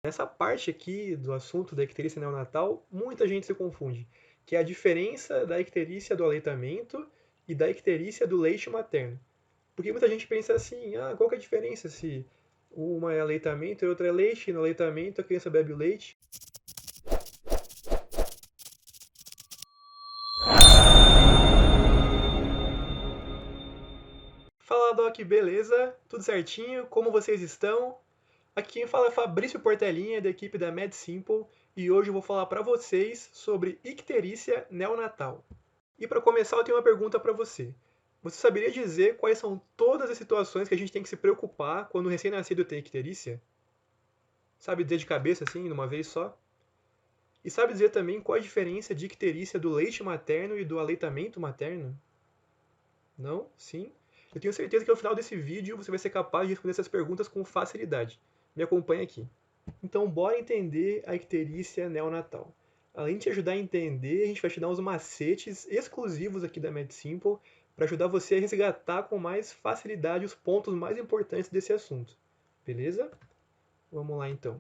Nessa parte aqui do assunto da icterícia neonatal, muita gente se confunde, que é a diferença da icterícia do aleitamento e da icterícia do leite materno. Porque muita gente pensa assim, qual que é a diferença se uma é aleitamento e outra é leite, e no aleitamento a criança bebe o leite. Fala Doc, beleza? Tudo certinho? Como vocês estão? Aqui quem fala é Fabrício Portelinha, da equipe da MedSimple, e hoje eu vou falar para vocês sobre icterícia neonatal. E para começar, eu tenho uma pergunta para você. Você saberia dizer quais são todas as situações que a gente tem que se preocupar quando o recém-nascido tem icterícia? Sabe dizer de cabeça assim, numa vez só? E sabe dizer também qual a diferença de icterícia do leite materno e do aleitamento materno? Não? Sim? Eu tenho certeza que ao final desse vídeo você vai ser capaz de responder essas perguntas com facilidade. Me acompanhe aqui. Então, bora entender a icterícia neonatal. Além de te ajudar a entender, a gente vai te dar uns macetes exclusivos aqui da MedSimple para ajudar você a resgatar com mais facilidade os pontos mais importantes desse assunto. Beleza? Vamos lá então.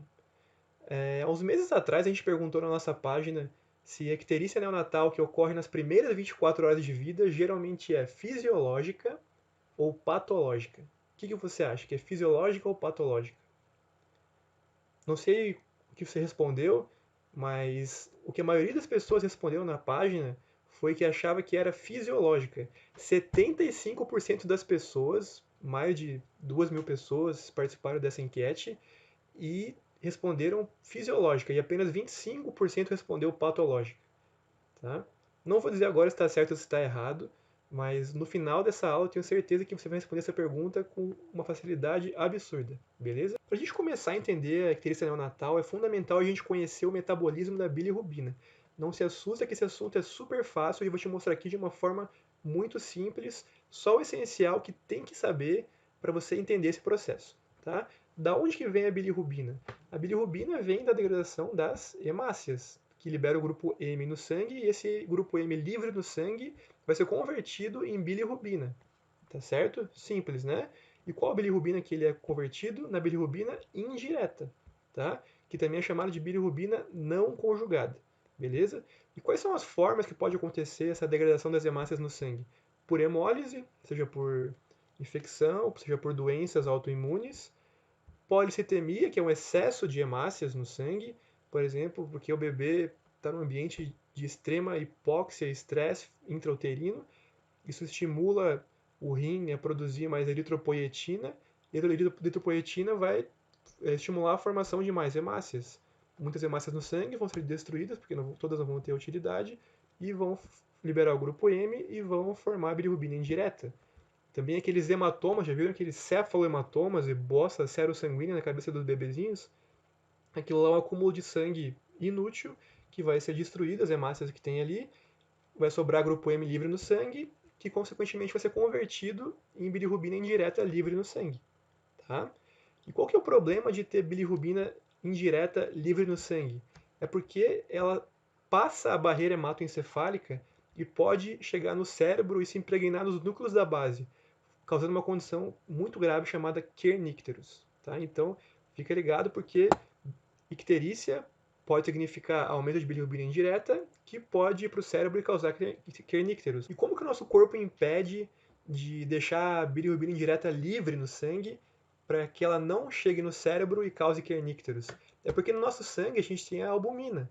Há uns meses atrás a gente perguntou na nossa página se a icterícia neonatal que ocorre nas primeiras 24 horas de vida geralmente é fisiológica ou patológica. O que você acha? Que é fisiológica ou patológica? Não sei o que você respondeu, mas o que a maioria das pessoas respondeu na página foi que achava que era fisiológica. 75% das pessoas, mais de 2.000 pessoas, participaram dessa enquete e responderam fisiológica, e apenas 25% respondeu patológica. Tá? Não vou dizer agora se está certo ou se está errado, mas no final dessa aula eu tenho certeza que você vai responder essa pergunta com uma facilidade absurda, beleza? Para a gente começar a entender a icterícia neonatal, é fundamental a gente conhecer o metabolismo da bilirrubina. Não se assusta que esse assunto é super fácil e eu vou te mostrar aqui de uma forma muito simples, só o essencial que tem que saber para você entender esse processo. Tá? Da onde que vem a bilirrubina? A bilirrubina vem da degradação das hemácias, que libera o grupo M no sangue, e esse grupo M livre no sangue vai ser convertido em bilirrubina. Tá certo? Simples, né? E qual bilirrubina que ele é convertido? Na bilirrubina indireta, tá? Que também é chamada de bilirrubina não conjugada, beleza? E quais são as formas que pode acontecer essa degradação das hemácias no sangue? Por hemólise, seja por infecção, seja por doenças autoimunes, policitemia, que é um excesso de hemácias no sangue, por exemplo, porque o bebê está num ambiente de extrema hipóxia e estresse intrauterino, isso estimula o rim a produzir mais eritropoietina, e a eritropoietina vai estimular a formação de mais hemácias. Muitas hemácias no sangue vão ser destruídas, porque todas não vão ter utilidade, e vão liberar o grupo M e vão formar a bilirrubina indireta. Também aqueles hematomas, já viram aqueles cefalohematomas e bossa serossanguínea na cabeça dos bebezinhos? Aquilo lá é um acúmulo de sangue inútil que vai ser destruído, as hemácias que tem ali, vai sobrar grupo M livre no sangue, que consequentemente vai ser convertido em bilirrubina indireta livre no sangue. Tá? E qual que é o problema de ter bilirrubina indireta livre no sangue? É porque ela passa a barreira hematoencefálica e pode chegar no cérebro e se impregnar nos núcleos da base, causando uma condição muito grave chamada kernicterus. Tá? Então, fica ligado porque icterícia pode significar aumento de bilirrubina indireta, que pode ir para o cérebro e causar kernicterus. E como que o nosso corpo impede de deixar a bilirrubina indireta livre no sangue para que ela não chegue no cérebro e cause kernicterus? É porque no nosso sangue a gente tem a albumina.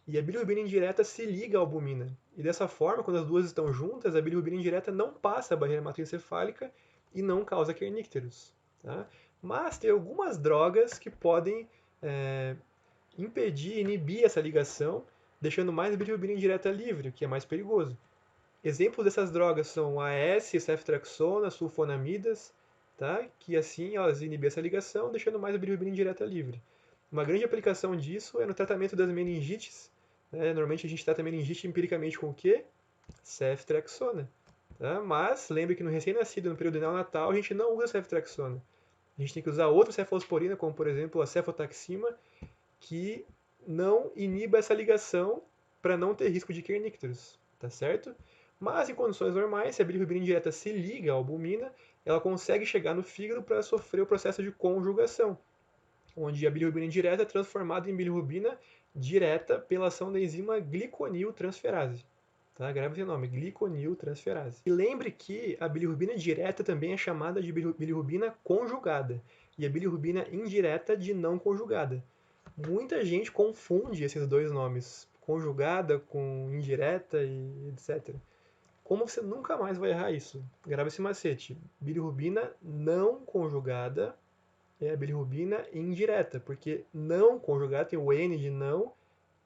E a bilirrubina indireta se liga à albumina. E dessa forma, quando as duas estão juntas, a bilirrubina indireta não passa a barreira hematoencefálica e não causa kernicterus. Tá? Mas tem algumas drogas que podem impedir, inibir essa ligação, deixando mais a bilirrubina indireta livre, o que é mais perigoso. Exemplos dessas drogas são AS, ceftriaxona, sulfonamidas, tá? Que assim elas inibem essa ligação, deixando mais a bilirrubina indireta livre. Uma grande aplicação disso é no tratamento das meningites. Né? Normalmente a gente trata a meningite empiricamente com o quê? Ceftriaxona. Tá? Mas lembre que no recém-nascido, no período neonatal, a gente não usa ceftriaxona. A gente tem que usar outra cefalosporina, como por exemplo a cefotaxima, que não iniba essa ligação para não ter risco de kernicterus, tá certo? Mas em condições normais, se a bilirrubina indireta se liga à albumina, ela consegue chegar no fígado para sofrer o processo de conjugação. onde a bilirrubina indireta é transformada em bilirrubina direta pela ação da enzima gliconiltransferase. Tá? Grava esse nome, gliconiltransferase. E lembre que a bilirrubina direta também é chamada de bilirrubina conjugada e a bilirrubina indireta de não conjugada. Muita gente confunde esses dois nomes, conjugada com indireta e etc. Como você nunca mais vai errar isso? Grava esse macete. Bilirrubina não conjugada é a bilirrubina indireta, porque não conjugada tem o N de não,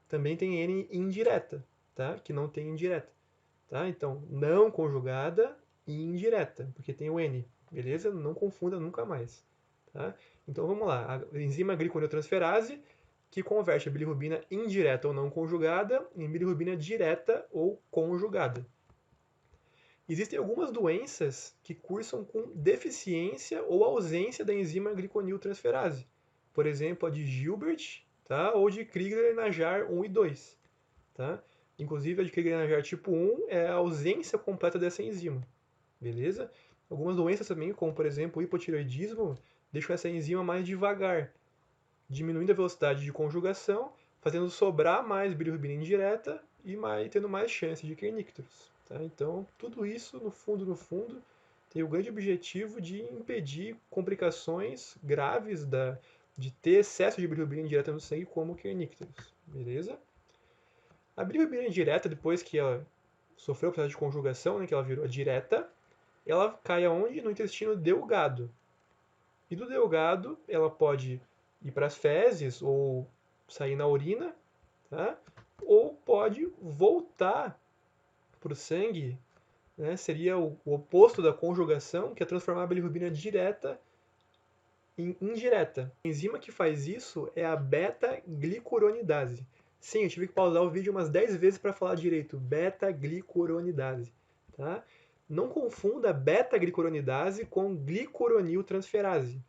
também tem N indireta, tá? Que não tem indireta, tá? Então, não conjugada e indireta, porque tem o N, beleza? Não confunda nunca mais, tá? Então, vamos lá. A enzima gliconeotransferase que converte a bilirrubina indireta ou não conjugada em bilirrubina direta ou conjugada. Existem algumas doenças que cursam com deficiência ou ausência da enzima gliconiltransferase. Por exemplo, a de Gilbert, tá? Ou de Crigler-Najjar 1 e 2. Tá? Inclusive, a de Crigler-Najjar tipo 1 é a ausência completa dessa enzima. Beleza? Algumas doenças também, como por exemplo o hipotireoidismo, deixam essa enzima mais devagar, diminuindo a velocidade de conjugação, fazendo sobrar mais bilirrubina indireta e tendo mais chance de kernicterus. Tá? Então, tudo isso, no fundo, tem o grande objetivo de impedir complicações graves de ter excesso de bilirrubina indireta no sangue, como kernicterus. Beleza? A bilirrubina indireta, depois que ela sofreu o processo de conjugação, né, que ela virou direta, ela cai aonde? No intestino delgado. E do delgado, ela pode ir para as fezes ou sair na urina, tá? Ou pode voltar para o sangue, né? Seria o oposto da conjugação, que é transformar a bilirrubina direta em indireta. A enzima que faz isso é a beta-glicuronidase. Sim, eu tive que pausar o vídeo umas 10 vezes para falar direito. Beta-glicuronidase. Tá? Não confunda beta-glicuronidase com glicuroniltransferase.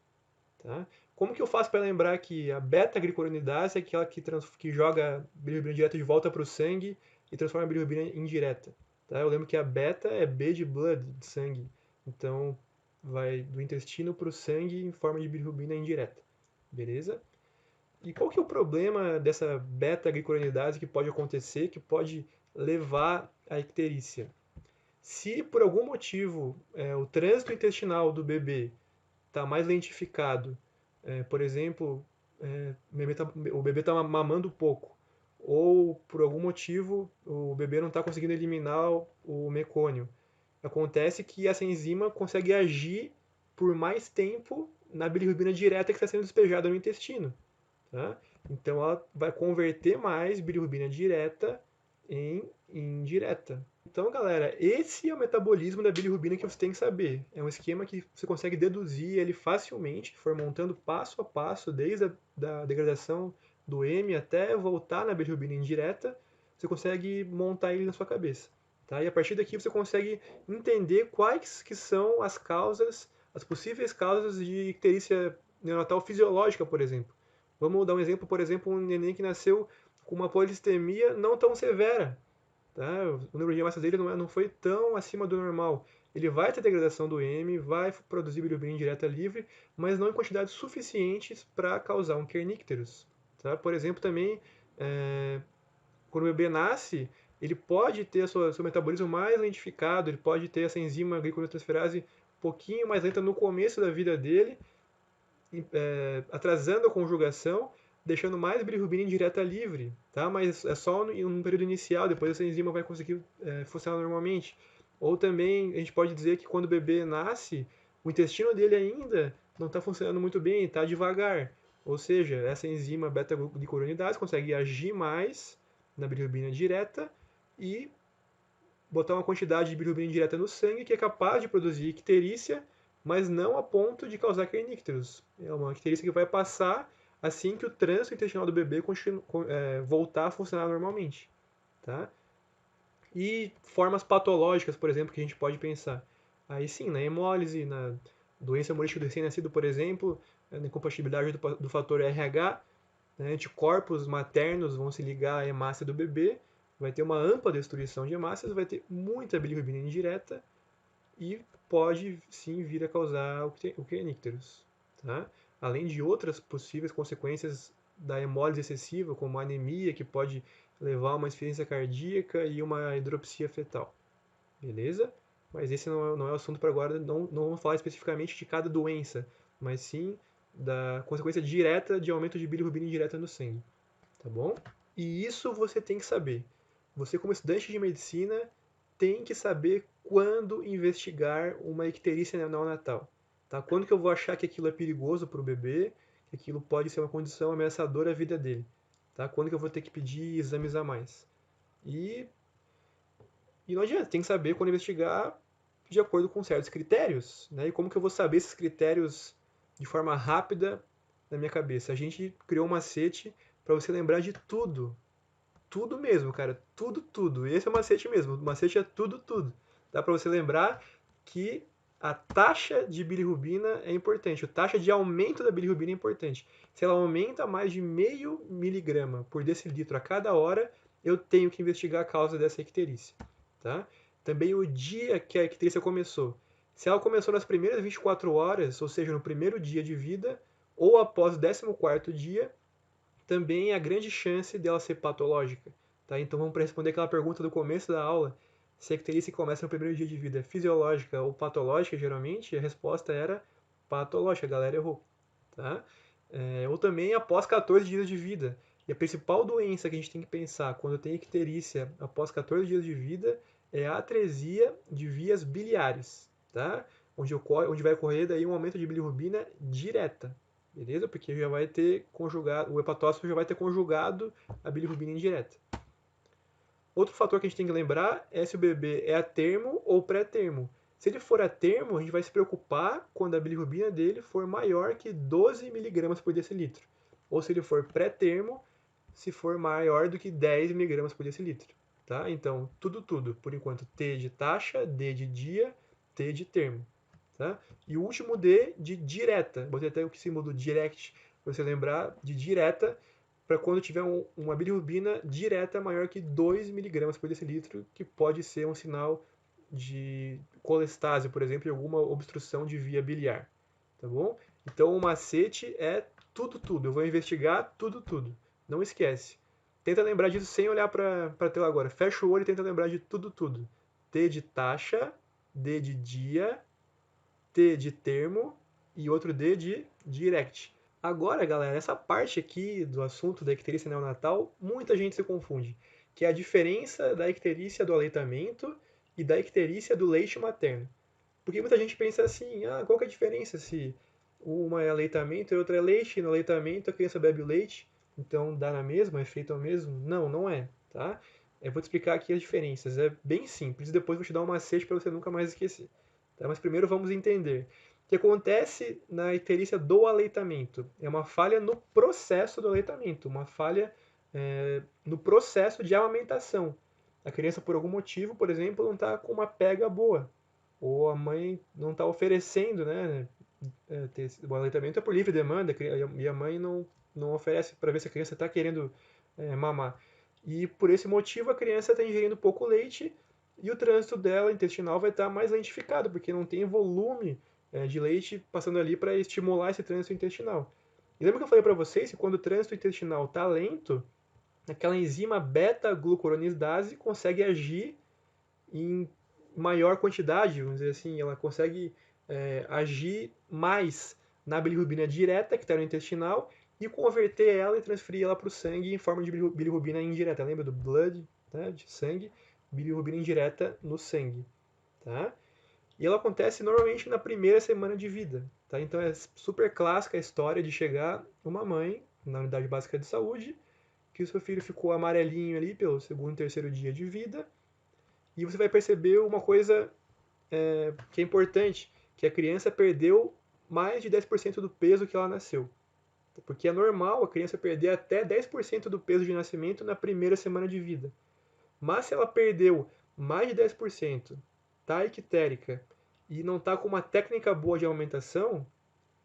Tá? Como que eu faço para lembrar que a beta-glicuronidase é aquela que joga a bilirrubina direta de volta para o sangue e transforma a bilirrubina indireta? Tá? Eu lembro que a beta é B de blood, de sangue. Então, vai do intestino para o sangue em forma de bilirrubina indireta. Beleza? E qual que é o problema dessa beta-glicuronidase que pode acontecer, que pode levar à icterícia? Se por algum motivo o trânsito intestinal do bebê está mais lentificado, por exemplo, o bebê está mamando pouco, ou por algum motivo o bebê não está conseguindo eliminar o mecônio, acontece que essa enzima consegue agir por mais tempo na bilirrubina direta que está sendo despejada no intestino. Tá? Então ela vai converter mais bilirrubina direta em indireta. Então, galera, esse é o metabolismo da bilirrubina que você tem que saber. É um esquema que você consegue deduzir ele facilmente, for montando passo a passo, desde a degradação do M até voltar na bilirrubina indireta, você consegue montar ele na sua cabeça. Tá? E a partir daqui você consegue entender quais que são as causas, as possíveis causas de icterícia neonatal fisiológica, por exemplo. Vamos dar um exemplo, por exemplo, um neném que nasceu com uma polistemia não tão severa. Tá? O número de massas dele não foi tão acima do normal. Ele vai ter degradação do M, vai produzir bilirrubina indireta livre, mas não em quantidades suficientes para causar um kernicterus. Tá? Por exemplo, também, quando o bebê nasce, ele pode ter seu metabolismo mais lentificado, ele pode ter essa enzima gliconeotransferase um pouquinho mais lenta no começo da vida dele, atrasando a conjugação, deixando mais bilirrubina indireta livre, tá? Mas é só no período inicial, depois essa enzima vai conseguir funcionar normalmente. Ou também a gente pode dizer que quando o bebê nasce, o intestino dele ainda não está funcionando muito bem, está devagar. Ou seja, essa enzima beta-glicuronidase consegue agir mais na bilirrubina direta e botar uma quantidade de bilirrubina indireta no sangue que é capaz de produzir icterícia, mas não a ponto de causar kernicterus. É uma icterícia que vai passar assim que o trânsito intestinal do bebê voltar a funcionar normalmente. Tá? E formas patológicas, por exemplo, que a gente pode pensar. Aí sim, na hemólise, na doença hemolítica do recém-nascido, por exemplo, na incompatibilidade do fator RH, né, anticorpos maternos vão se ligar à hemácia do bebê, vai ter uma ampla destruição de hemácias, vai ter muita bilirrubina indireta e pode sim vir a causar o kernicterus. Tá? além de outras possíveis consequências da hemólise excessiva, como a anemia, que pode levar a uma insuficiência cardíaca e uma hidropsia fetal. Beleza? Mas esse não é o assunto para agora, não vamos falar especificamente de cada doença, mas sim da consequência direta de aumento de bilirrubina indireta no sangue. Tá bom? E isso você tem que saber. Você, como estudante de medicina, tem que saber quando investigar uma icterícia neonatal. Tá? Quando que eu vou achar que aquilo é perigoso para o bebê, que aquilo pode ser uma condição ameaçadora à vida dele. Tá? Quando que eu vou ter que pedir exames a mais. E não adianta, tem que saber quando investigar de acordo com certos critérios. Né? E como que eu vou saber esses critérios de forma rápida na minha cabeça? A gente criou um macete para você lembrar de tudo. Tudo mesmo, cara. Tudo, tudo. Esse é o macete mesmo. O macete é tudo, tudo. Dá para você lembrar que a taxa de bilirrubina é importante. A taxa de aumento da bilirrubina é importante. Se ela aumenta mais de 0,5 mg por decilitro a cada hora, eu tenho que investigar a causa dessa icterícia. Tá? Também o dia que a icterícia começou. Se ela começou nas primeiras 24 horas, ou seja, no primeiro dia de vida, ou após o 14º dia, também há grande chance dela ser patológica. Tá? Então vamos responder aquela pergunta do começo da aula, se a icterícia começa no primeiro dia de vida é fisiológica ou patológica, geralmente, a resposta era patológica, a galera errou. Tá? Ou também após 14 dias de vida. E a principal doença que a gente tem que pensar quando tem icterícia após 14 dias de vida é a atresia de vias biliares, tá? Onde vai ocorrer daí um aumento de bilirrubina direta, beleza? Porque já vai ter conjugado, o hepatócito já vai ter conjugado a bilirrubina indireta. Outro fator que a gente tem que lembrar é se o bebê é a termo ou pré-termo. Se ele for a termo, a gente vai se preocupar quando a bilirrubina dele for maior que 12 mg por decilitro. Ou se ele for pré-termo, se for maior do que 10 mg por decilitro. Tá? Então, tudo. Por enquanto, T de taxa, D de dia, T de termo. Tá? E o último D de direta. Botei até o símbolo do direct, para você lembrar de direta, para quando tiver uma bilirrubina direta maior que 2 mg por decilitro, que pode ser um sinal de colestase, por exemplo, e alguma obstrução de via biliar. Tá bom? Então o macete é tudo. Eu vou investigar tudo. Não esquece. Tenta lembrar disso sem olhar para a tela agora. Fecha o olho e tenta lembrar de tudo. T de taxa, D de dia, T de termo e outro D de direct. Agora, galera, essa parte aqui do assunto da icterícia neonatal, muita gente se confunde, que é a diferença da icterícia do aleitamento e da icterícia do leite materno. Porque muita gente pensa assim, qual que é a diferença se uma é aleitamento e outra é leite, e no aleitamento a criança bebe o leite, então dá na mesma, é feito ao mesmo? Não, não é, tá? Eu vou te explicar aqui as diferenças, é bem simples, e depois vou te dar um macete para você nunca mais esquecer. Tá? Mas primeiro vamos entender. O que acontece na icterícia do aleitamento? É uma falha no processo do aleitamento, uma falha no processo de amamentação. A criança, por algum motivo, por exemplo, não está com uma pega boa, ou a mãe não está oferecendo, né? O aleitamento é por livre demanda e a mãe não oferece para ver se a criança está querendo mamar. E por esse motivo a criança está ingerindo pouco leite e o trânsito dela intestinal vai estar mais lentificado, porque não tem volume de leite passando ali para estimular esse trânsito intestinal. E lembra que eu falei para vocês que quando o trânsito intestinal está lento, aquela enzima beta-glucuronidase consegue agir em maior quantidade, vamos dizer assim, ela consegue agir mais na bilirrubina direta, que está no intestinal, e converter ela e transferir ela para o sangue em forma de bilirrubina indireta. Lembra do blood, tá? De sangue? Bilirrubina indireta no sangue. Tá? E ela acontece normalmente na primeira semana de vida. Tá? Então é super clássica a história de chegar uma mãe na unidade básica de saúde, que o seu filho ficou amarelinho ali pelo segundo, terceiro dia de vida, e você vai perceber uma coisa que é importante, que a criança perdeu mais de 10% do peso que ela nasceu. Porque é normal a criança perder até 10% do peso de nascimento na primeira semana de vida. Mas se ela perdeu mais de 10%, está ictérica e não está com uma técnica boa de aumentação,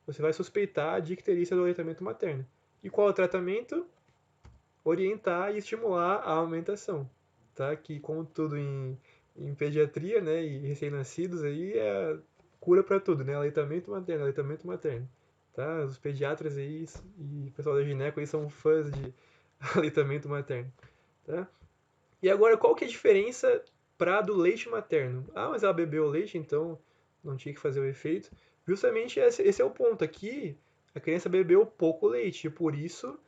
você vai suspeitar de icterícia do aleitamento materno. E qual é o tratamento? Orientar e estimular a aumentação. Tá? Que, como tudo em pediatria, né, e recém-nascidos, aí é cura para tudo, né? Aleitamento materno. tá? Os pediatras aí e o pessoal da gineco aí são fãs de aleitamento materno, tá? E agora, qual que é a diferença para do leite materno? Ah, mas ela bebeu leite, então não tinha que fazer o efeito. Justamente esse é o ponto. Aqui, a criança bebeu pouco leite, e por isso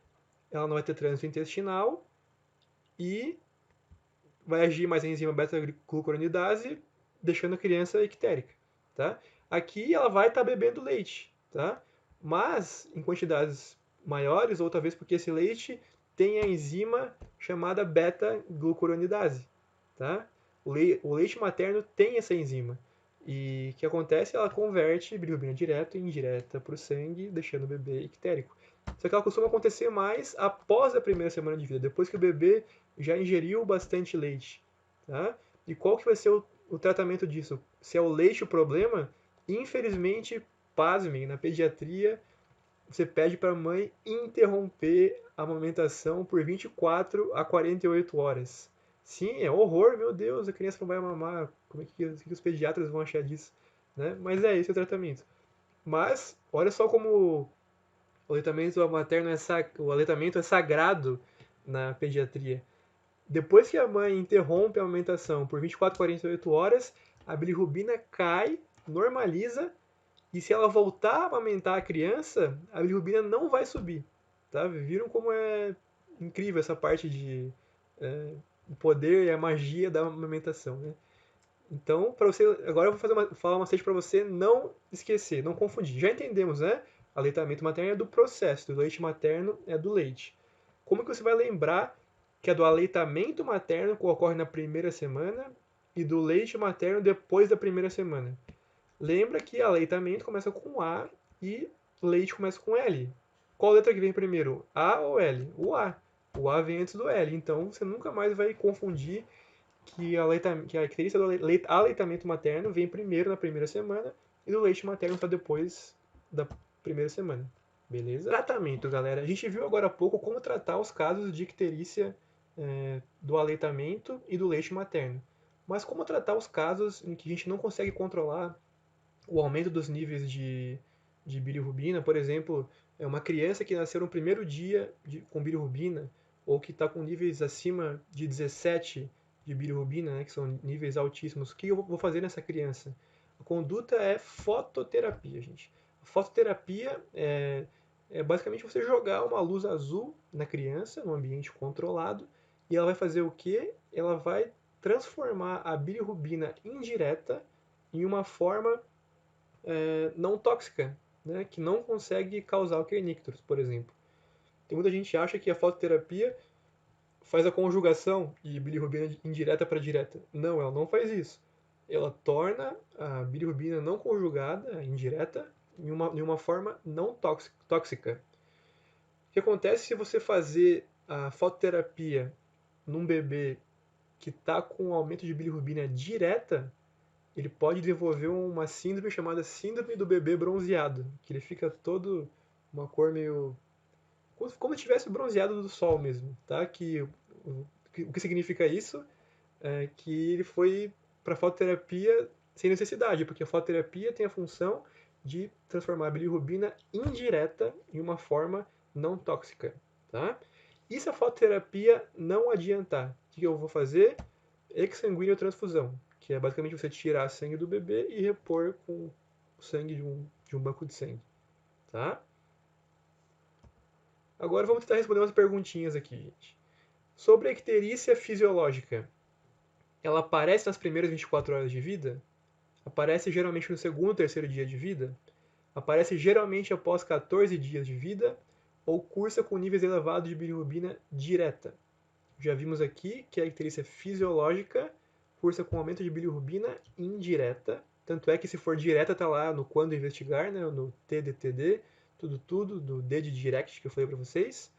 ela não vai ter trânsito intestinal e vai agir mais a enzima beta-glucuronidase, deixando a criança ictérica, tá? Aqui ela vai estar bebendo leite, tá? Mas em quantidades maiores, ou talvez porque esse leite tem a enzima chamada beta-glucuronidase, tá? O leite materno tem essa enzima. E o que acontece? Ela converte bilirrubina direta e indireta para o sangue, deixando o bebê ictérico. Só que ela costuma acontecer mais após a primeira semana de vida, depois que o bebê já ingeriu bastante leite, tá? E qual que vai ser o tratamento disso? Se é o leite o problema, infelizmente, pasmem, na pediatria, você pede para a mãe interromper a amamentação por 24 a 48 horas. Sim, é horror, meu Deus, a criança não vai mamar. Como é que os pediatras vão achar disso? Né? Mas é esse o tratamento. Mas, olha só como o aleitamento materno o aleitamento é sagrado na pediatria. Depois que a mãe interrompe a amamentação por 24 a 48 horas, a bilirrubina cai, normaliza, e se ela voltar a amamentar a criança, a bilirrubina não vai subir. Tá? Viram como é incrível essa parte de o poder e a magia da amamentação, né? Então, para você, agora eu vou falar uma macete para você não esquecer, não confundir. Já entendemos, né? Aleitamento materno é do processo, do leite materno é do leite. Como que você vai lembrar que é do aleitamento materno que ocorre na primeira semana e do leite materno depois da primeira semana? Lembra que aleitamento começa com A e leite começa com L. Qual letra que vem primeiro? A ou L? O A. O A vem antes do L. Então você nunca mais vai confundir que a icterícia do aleitamento materno vem primeiro na primeira semana e do leite materno está depois da primeira semana. Beleza? Tratamento, galera. A gente viu agora há pouco como tratar os casos de icterícia do aleitamento e do leite materno. Mas como tratar os casos em que a gente não consegue controlar o aumento dos níveis de bilirrubina? Por exemplo, é uma criança que nasceu no primeiro dia com bilirrubina ou que está com níveis acima de 17 de bilirrubina, né, que são níveis altíssimos. O que eu vou fazer nessa criança? A conduta é fototerapia, gente. A fototerapia é basicamente você jogar uma luz azul na criança, num ambiente controlado, e ela vai fazer o quê? Ela vai transformar a bilirrubina indireta em uma forma não tóxica, né, que não consegue causar o kernicterus, por exemplo. Tem muita gente que acha que a fototerapia faz a conjugação de bilirrubina indireta para direta. Não, ela não faz isso. Ela torna a bilirrubina não conjugada, indireta, em uma forma não tóxica. O que acontece se você fazer a fototerapia num bebê que está com aumento de bilirrubina direta? Ele pode desenvolver uma síndrome chamada síndrome do bebê bronzeado, que ele fica todo uma cor meio como se tivesse bronzeado do sol mesmo, tá? O que significa isso? É que ele foi para fototerapia sem necessidade, porque a fototerapia tem a função de transformar a bilirrubina indireta em uma forma não tóxica, tá? E se a fototerapia não adiantar, o que eu vou fazer? Exsanguíneo transfusão, que é basicamente você tirar sangue do bebê e repor com o sangue de um banco de sangue, tá? Agora vamos tentar responder umas perguntinhas aqui, gente. Sobre a icterícia fisiológica, ela aparece nas primeiras 24 horas de vida? Aparece geralmente no segundo ou terceiro dia de vida? Aparece geralmente após 14 dias de vida? Ou cursa com níveis elevados de bilirrubina direta? Já vimos aqui que a icterícia fisiológica cursa com aumento de bilirrubina indireta. Tanto é que se for direta, tá lá no quando investigar, né, no TDTD, tudo, do D de direct que eu falei para vocês.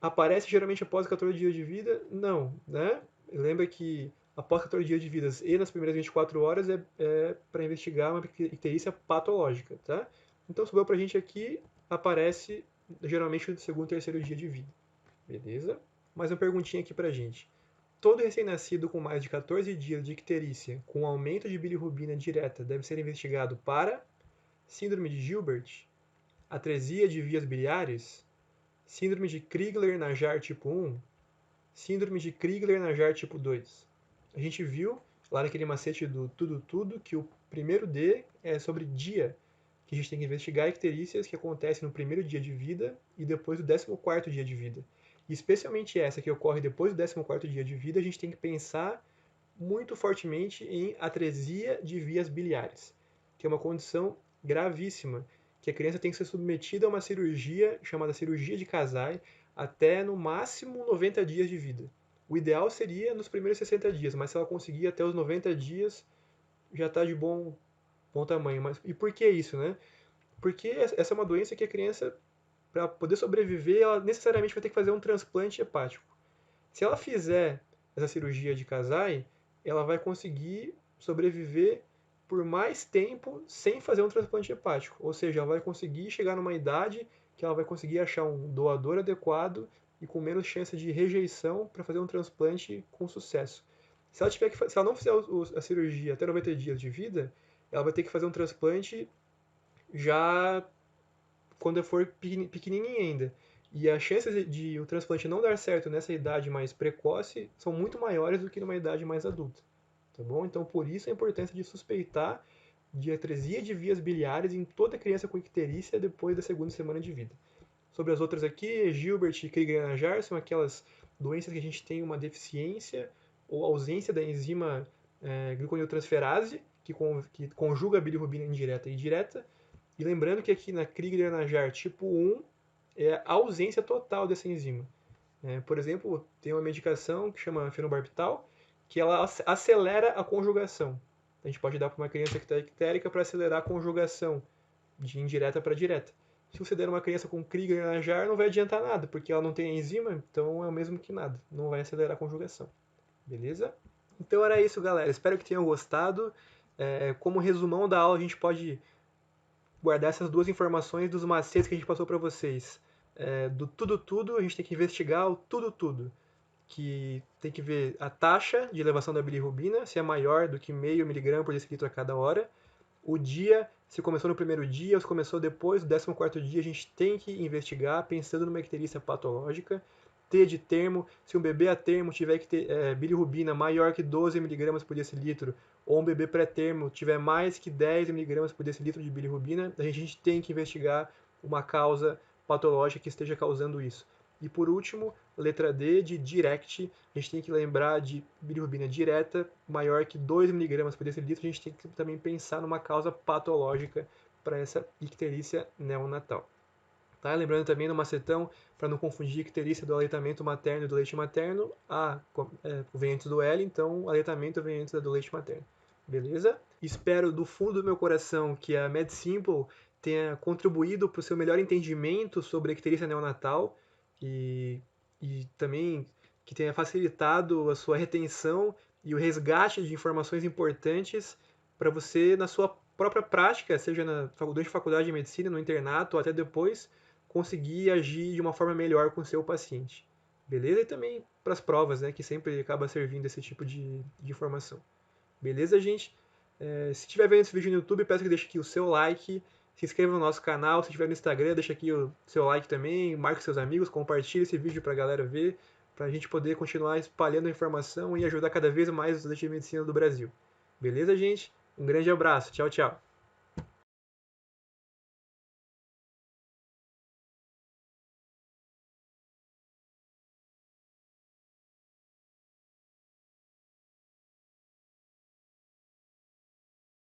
Aparece geralmente após 14 dias de vida? Não, né? Lembra que após 14 dias de vida e nas primeiras 24 horas é para investigar uma icterícia patológica, tá? Então, sobrou pra gente aqui, aparece geralmente no segundo e terceiro dia de vida. Beleza? Mais uma perguntinha aqui pra gente. Todo recém-nascido com mais de 14 dias de icterícia com aumento de bilirrubina direta deve ser investigado para síndrome de Gilbert, atresia de vias biliares, síndrome de Crigler-Najjar tipo 1, síndrome de Crigler-Najjar tipo 2. A gente viu lá naquele macete do tudo que o primeiro D é sobre dia, que a gente tem que investigar icterícias que acontecem no primeiro dia de vida e depois do 14º dia de vida. E especialmente essa que ocorre depois do 14º dia de vida, a gente tem que pensar muito fortemente em atresia de vias biliares, que é uma condição gravíssima, que a criança tem que ser submetida a uma cirurgia chamada cirurgia de Kasai até no máximo 90 dias de vida. O ideal seria nos primeiros 60 dias, mas se ela conseguir até os 90 dias, já está de bom tamanho. Mas, e por que isso, né? Porque essa é uma doença que a criança, para poder sobreviver, ela necessariamente vai ter que fazer um transplante hepático. Se ela fizer essa cirurgia de Kasai, ela vai conseguir sobreviver por mais tempo sem fazer um transplante hepático. Ou seja, ela vai conseguir chegar numa idade que ela vai conseguir achar um doador adequado e com menos chance de rejeição para fazer um transplante com sucesso. Se ela não fizer a cirurgia até 90 dias de vida, ela vai ter que fazer um transplante já quando for pequenininha ainda. E as chances de o transplante não dar certo nessa idade mais precoce são muito maiores do que numa idade mais adulta. Tá bom? Então, por isso a importância de suspeitar de atresia de vias biliares em toda criança com icterícia depois da segunda semana de vida. Sobre as outras aqui, Gilbert e Crigler-Najjar são aquelas doenças que a gente tem uma deficiência ou ausência da enzima gliconeotransferase, que conjuga a bilirrubina indireta e direta. E lembrando que aqui na Crigler-Najjar tipo 1 é a ausência total dessa enzima. Por exemplo, tem uma medicação que chama fenobarbital, que ela acelera a conjugação. A gente pode dar para uma criança que está ictérica para acelerar a conjugação de indireta para direta. Se você der uma criança com Crigler-Najjar, não vai adiantar nada, porque ela não tem enzima, então é o mesmo que nada. Não vai acelerar a conjugação. Beleza? Então era isso, galera. Espero que tenham gostado. Como resumão da aula, a gente pode guardar essas duas informações dos macetes que a gente passou para vocês. Do tudo, a gente tem que investigar o tudo, que tem que ver a taxa de elevação da bilirrubina, se é maior do que 0,5 miligrama por decilitro a cada hora. O dia, se começou no primeiro dia ou se começou depois do 14º dia, a gente tem que investigar pensando numa icterícia patológica. T de termo, se um bebê a termo tiver que ter bilirrubina maior que 12 miligramas por decilitro, ou um bebê pré-termo tiver mais que 10 miligramas por decilitro de bilirrubina, a gente tem que investigar uma causa patológica que esteja causando isso. E por último, letra D de direct, a gente tem que lembrar de bilirrubina direta maior que 2 miligramas por decilitro, a gente tem que também pensar numa causa patológica para essa icterícia neonatal. Tá? Lembrando também no macetão, para não confundir icterícia do aleitamento materno e do leite materno, A vem antes do L, então o aleitamento vem antes do leite materno. Beleza? Espero do fundo do meu coração que a MedSimple tenha contribuído para o seu melhor entendimento sobre a icterícia neonatal e também que tenha facilitado a sua retenção e o resgate de informações importantes para você na sua própria prática, seja durante a faculdade de medicina, no internato ou até depois, conseguir agir de uma forma melhor com o seu paciente. Beleza? E também para as provas, né, que sempre acaba servindo esse tipo de informação. Beleza, gente? Se estiver vendo esse vídeo no YouTube, peço que deixe aqui o seu like, se inscreva no nosso canal, se estiver no Instagram, deixa aqui o seu like também, marque seus amigos, compartilhe esse vídeo para a galera ver, para a gente poder continuar espalhando a informação e ajudar cada vez mais os estudantes de medicina do Brasil. Beleza, gente? Um grande abraço. Tchau, tchau.